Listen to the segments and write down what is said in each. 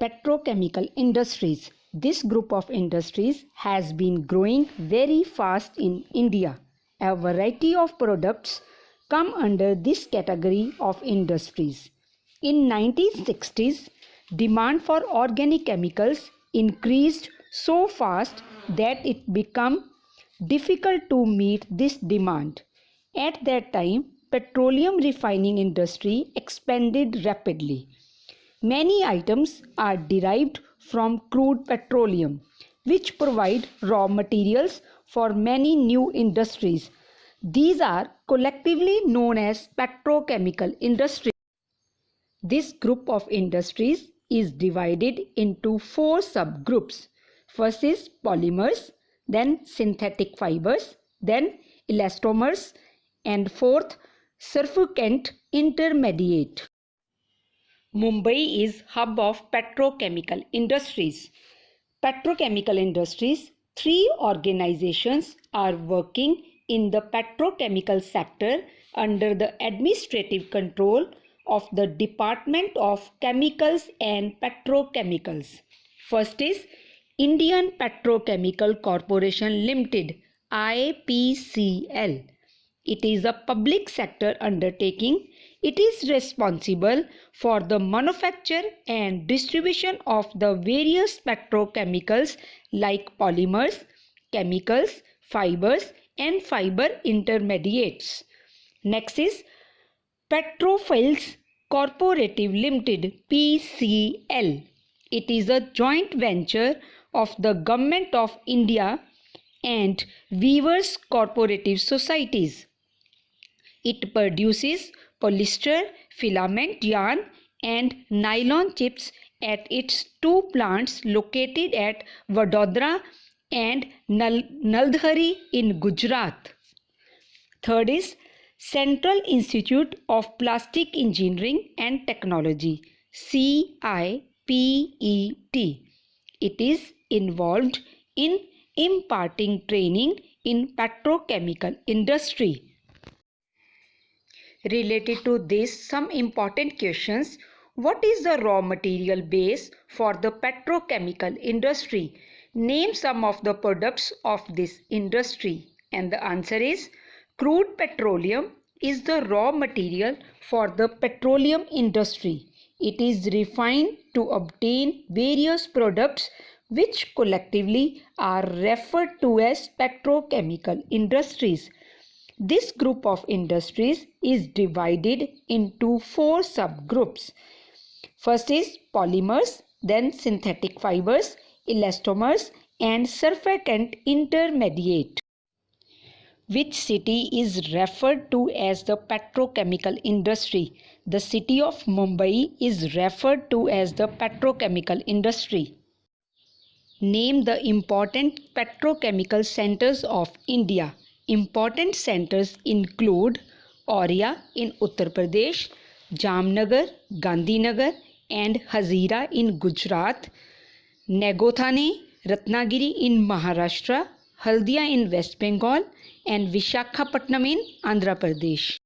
Petrochemical industries. This group of industries has been growing very fast in India. A variety of products come under this category of industries. In 1960s, demand for organic chemicals increased so fast that it became difficult to meet this demand. At that time, petroleum refining industry expanded rapidly. Many items are derived from crude petroleum, which provide raw materials for many new industries. These are collectively known as petrochemical industries. This group of industries is divided into four subgroups. First is polymers, then synthetic fibers, then elastomers, and fourth, surfactant intermediate. Mumbai is hub of petrochemical industries. Petrochemical industries, three organizations are working in the petrochemical sector under the administrative control of the Department of Chemicals and Petrochemicals. First is Indian Petrochemical Corporation Limited, IPCL. It is a public sector undertaking. It is responsible for the manufacture and distribution of the various petrochemicals like polymers, chemicals, fibers, and fiber intermediates. Next is Petrophils Corporative Limited, PCL. It is a joint venture of the Government of India and Weavers Cooperative Societies. It produces polyester, filament yarn and nylon chips at its two plants located at Vadodara and Naldhari in Gujarat. Third is Central Institute of Plastic Engineering and Technology, CIPET. It is involved in imparting training in petrochemical industry. Related to this, some important questions. What is the raw material base for the petrochemical industry? Name some of the products of this industry. And the answer is crude petroleum is the raw material for the petroleum industry. It is refined to obtain various products which collectively are referred to as petrochemical industries. This group of industries is divided into four subgroups. First is polymers, then synthetic fibers, elastomers, and surfactant intermediate. Which city is referred to as the petrochemical industry? The city of Mumbai is referred to as the petrochemical industry. Name the important petrochemical centers of India. Important centers include Auraiya in Uttar Pradesh, Jamnagar, Gandhinagar and Hazira in Gujarat, Nagothane, Ratnagiri in Maharashtra, Haldia in West Bengal and Vishakhapatnam in Andhra Pradesh.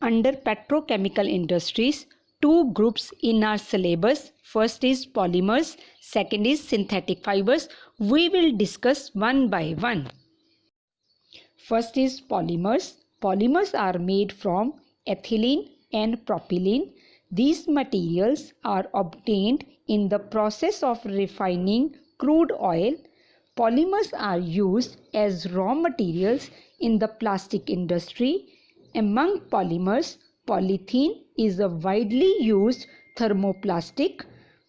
Under petrochemical industries, two groups in our syllabus. First is polymers, second is synthetic fibers. We will discuss one by one. First is polymers. Polymers are made from ethylene and propylene. These materials are obtained in the process of refining crude oil. Polymers are used as raw materials in the plastic industry. Among polymers, polythene is a widely used thermoplastic.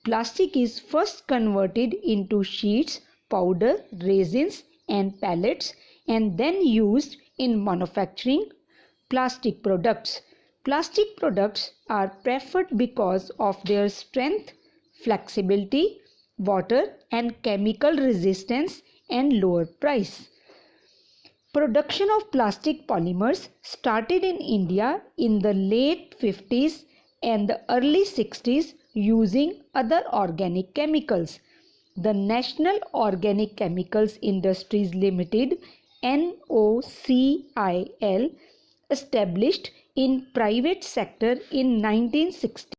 Plastic is first converted into sheets, powder, resins and pellets and then used in manufacturing plastic products. Plastic products are preferred because of their strength, flexibility, water and chemical resistance and lower price. Production of plastic polymers started in India in the late 50s and the early 60s using other organic chemicals. The National Organic Chemicals Industries Limited NOCIL established in private sector in 1960.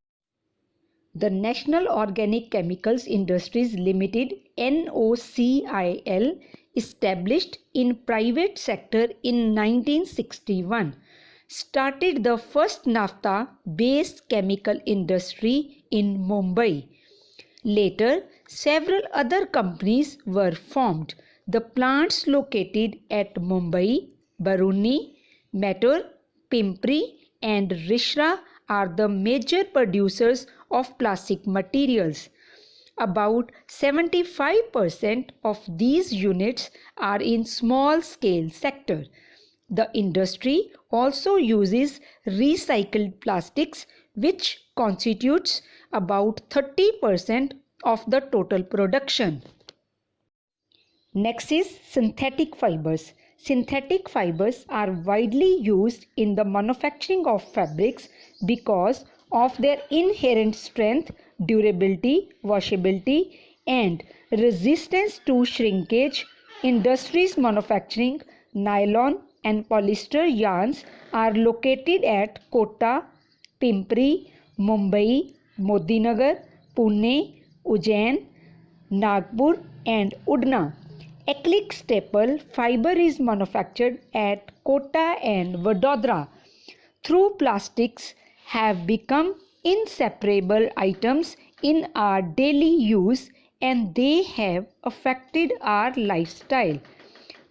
The National Organic Chemicals Industries Limited (NOCIL) established in private sector in 1961 started the first naphtha based chemical industry in Mumbai. Later, several other companies were formed. The plants located at Mumbai, Baruni, Mettur, Pimpri and Rishra are the major producers of plastic materials. About 75% of these units are in small scale sector. The industry also uses recycled plastics, which constitutes about 30% of the total production. Next is synthetic fibers. Synthetic fibers are widely used in the manufacturing of fabrics because of their inherent strength, durability, washability, and resistance to shrinkage. Industries manufacturing nylon and polyester yarns are located at Kota, Pimpri, Mumbai, Modinagar, Pune, Ujjain, Nagpur, and Udna. Acrylic staple fiber is manufactured at Kota and Vadodara. Though plastics have become inseparable items in our daily use and they have affected our lifestyle,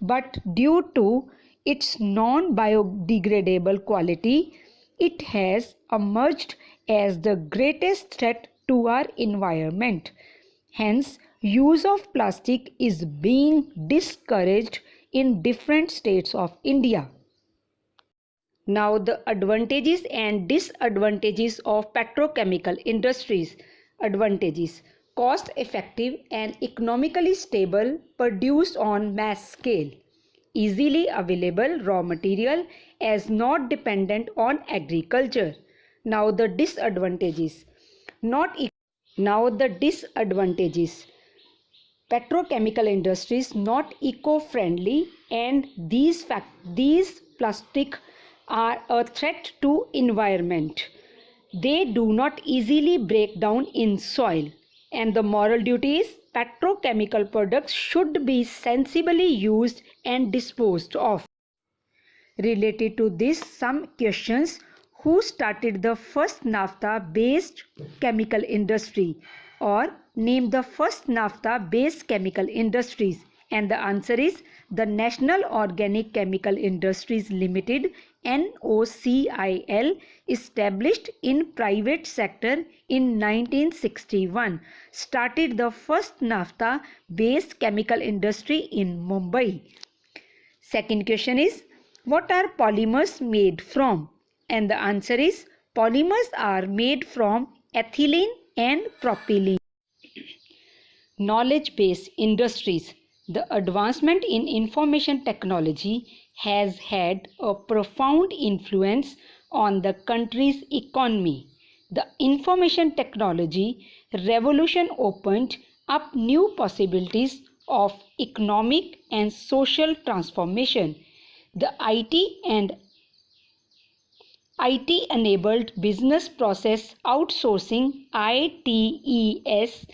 but due to its non-biodegradable quality, it has emerged as the greatest threat to our environment. Hence, use of plastic is being discouraged in different states of India. Now, the advantages and disadvantages of petrochemical industries. Advantages: cost effective and economically stable, produced on mass scale. Easily available raw material as not dependent on agriculture. Now the disadvantages. Now the disadvantages. Petrochemical industries not eco-friendly, and these plastic are a threat to environment. They do not easily break down in soil. And the moral duty is petrochemical products should be sensibly used and disposed of. Related to this, some questions: who started the first naphtha based chemical industry? Or name the first naphtha based chemical industries. And the answer is the National Organic Chemical Industries Limited (NOCIL), established in private sector in 1961, started the first naphtha based chemical industry in Mumbai. Second question is, what are polymers made from? And the answer is polymers are made from ethylene and propylene. Knowledge-based industries. The advancement in information technology has had a profound influence on the country's economy. The information technology revolution opened up new possibilities of economic and social transformation. The IT enabled business process outsourcing ITES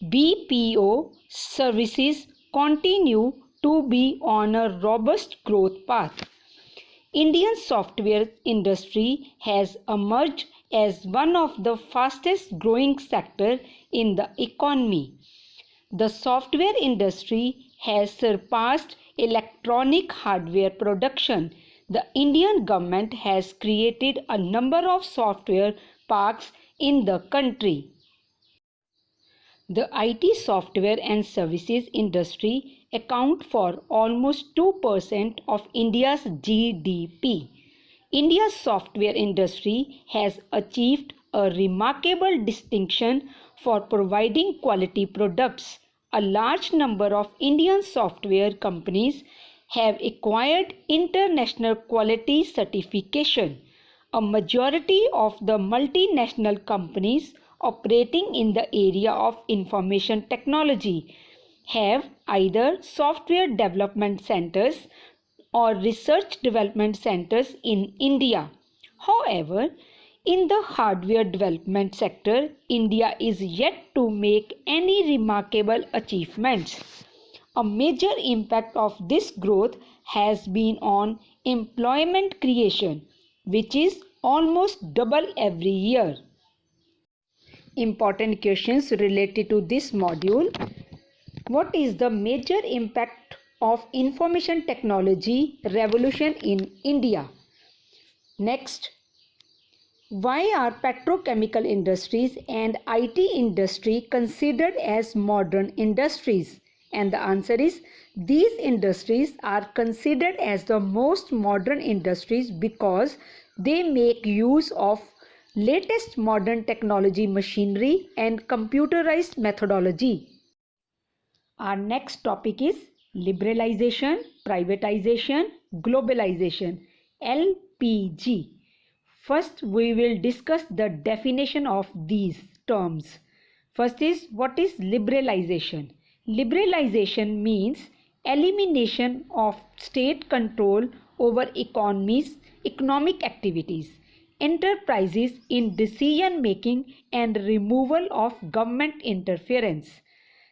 BPO services continue to be on a robust growth path. Indian software industry has emerged as one of the fastest growing sector in the economy. The software industry has surpassed electronic hardware production. The Indian government has created a number of software parks in the country. The IT software and services industry account for almost 2% of India's GDP. India's software industry has achieved a remarkable distinction for providing quality products. A large number of Indian software companies have acquired international quality certification. A majority of the multinational companies operating in the area of information technology have either software development centers or research development centers in India. However, In the hardware development sector, India is yet to make any remarkable achievements. A major impact of this growth has been on employment creation, which is almost double every year. Important questions related to this module. What is the major impact of information technology revolution in India? Next, why are petrochemical industries and IT industry considered as modern industries? And the answer is these industries are considered as the most modern industries because they make use of latest modern technology, machinery and computerized methodology. Our next topic is liberalization, privatization, globalization, LPG. First, we will discuss the definition of these terms. First is, what is liberalization? Liberalization means elimination of state control over economic activities, enterprises in decision making and removal of government interference.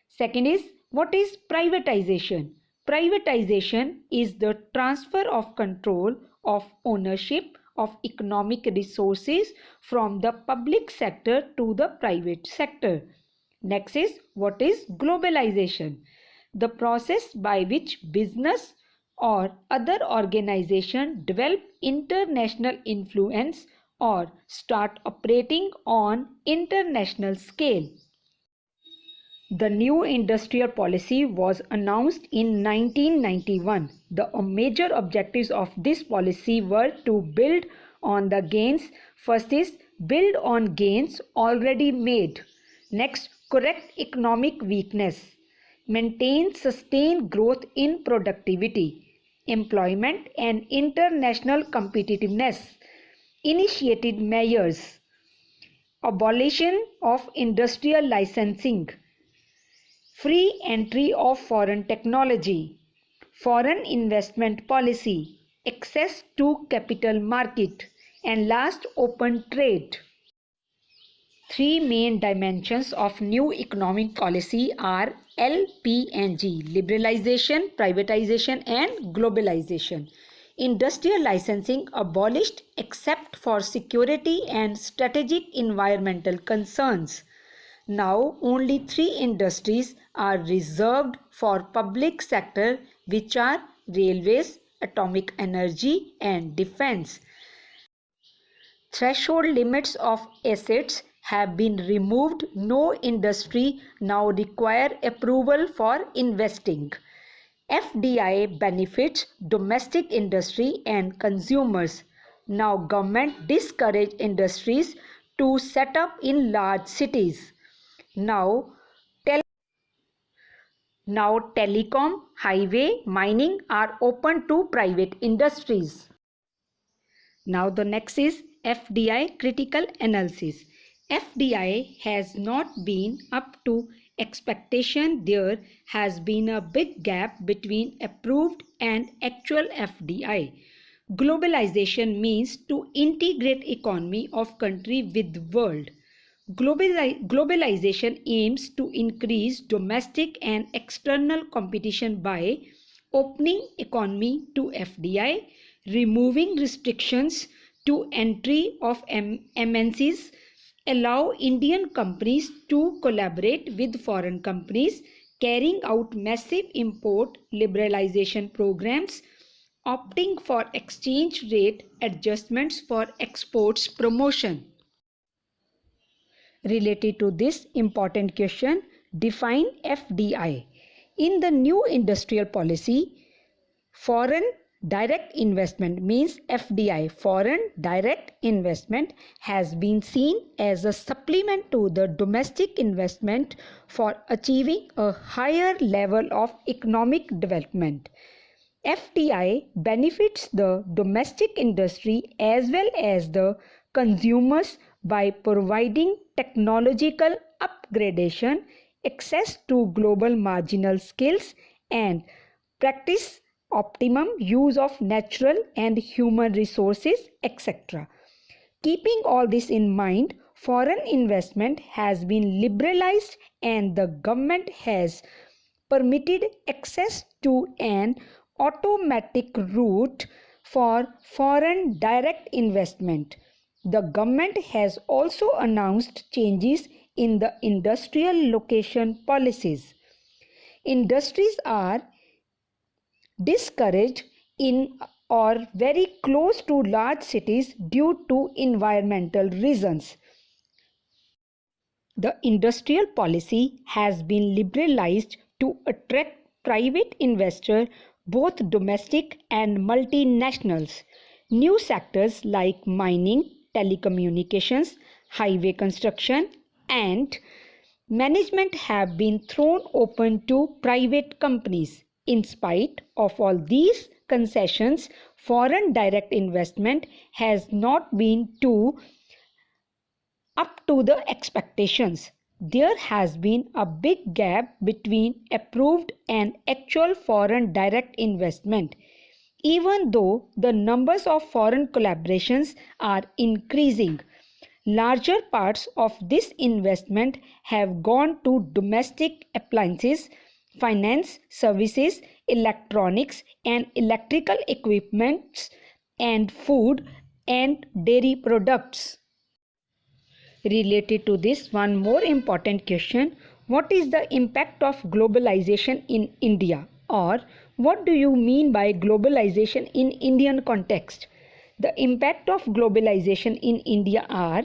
Second is, what is privatization? Privatization is the transfer of control of ownership of economic resources from the public sector to the private sector. Next is, what is globalization? The process by which business or other organization develop international influence or start operating on international scale. The new industrial policy was announced in 1991. The major objectives of this policy were to build on the gains. First is build on gains already made. Next, correct economic weakness. Maintain sustained growth in productivity, employment and international competitiveness. Initiated measures. Abolition of industrial licensing. Free entry of foreign technology, foreign investment policy, access to capital market, and last, open trade. Three main dimensions of new economic policy are LPNG, liberalization, privatization, and globalization. Industrial licensing abolished except for security and strategic environmental concerns. Now only three industries are reserved for public sector, which are railways, atomic energy and defense. Threshold limits of assets have been removed. No industry now require approval for investing. FDI benefits domestic industry and consumers. Now government discourage industries to set up in large cities. Now telecom, highway, mining are open to private industries. Now the next is FDI critical analysis. FDI has not been up to expectation. There has been a big gap between approved and actual FDI. Globalization means to integrate economy of country with world. Globalization aims to increase domestic and external competition by opening economy to FDI, removing restrictions to entry of MNCs, allow Indian companies to collaborate with foreign companies, carrying out massive import liberalization programs, opting for exchange rate adjustments for exports promotion. Related to this important question, define FDI. In the new industrial policy, foreign direct investment means FDI, foreign direct investment, has been seen as a supplement to the domestic investment for achieving a higher level of economic development. FDI benefits the domestic industry as well as the consumers by providing technological upgradation, access to global marginal skills, and practice optimum use of natural and human resources, etc. Keeping all this in mind, foreign investment has been liberalized and the government has permitted access to an automatic route for foreign direct investment. The government has also announced changes in the industrial location policies. Industries are discouraged in or very close to large cities due to environmental reasons. The industrial policy has been liberalized to attract private investors, both domestic and multinationals. New sectors like mining, telecommunications, highway construction, and management have been thrown open to private companies. In spite of all these concessions, foreign direct investment has not been up to the expectations. There has been a big gap between approved and actual foreign direct investment. Even though the numbers of foreign collaborations are increasing, larger parts of this investment have gone to domestic appliances, finance, services, electronics and electrical equipments, and food and dairy products. Related to this, one more important question: what is the impact of globalization in India? Or what do you mean by globalization in Indian context? The impact of globalization in India are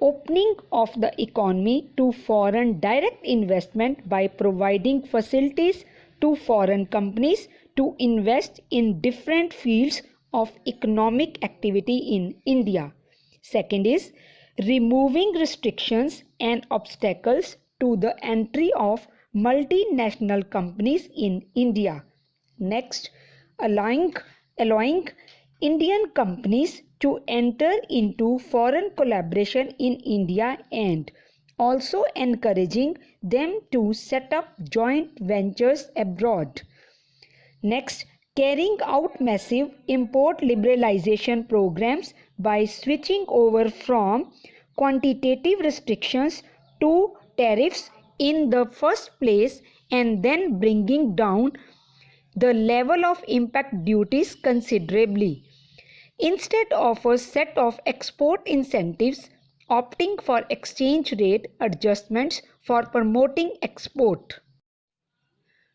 opening of the economy to foreign direct investment by providing facilities to foreign companies to invest in different fields of economic activity in India. Second is removing restrictions and obstacles to the entry of multinational companies in India. Next, allowing Indian companies to enter into foreign collaboration in India and also encouraging them to set up joint ventures abroad. Next, carrying out massive import liberalization programs by switching over from quantitative restrictions to tariffs in the first place and then bringing down the level of impact duties considerably. Instead of a set of export incentives, opting for exchange rate adjustments for promoting export.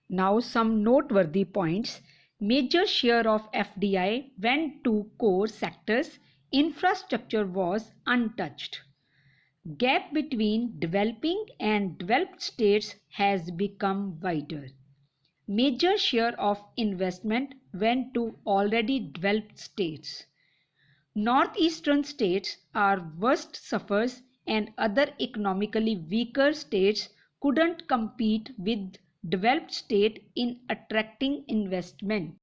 Now some noteworthy points. Major share of FDI went to core sectors. Infrastructure was untouched. Gap between developing and developed states has become wider. Major share of investment went to already developed states. Northeastern states are worst sufferers and other economically weaker states couldn't compete with developed state in attracting investment.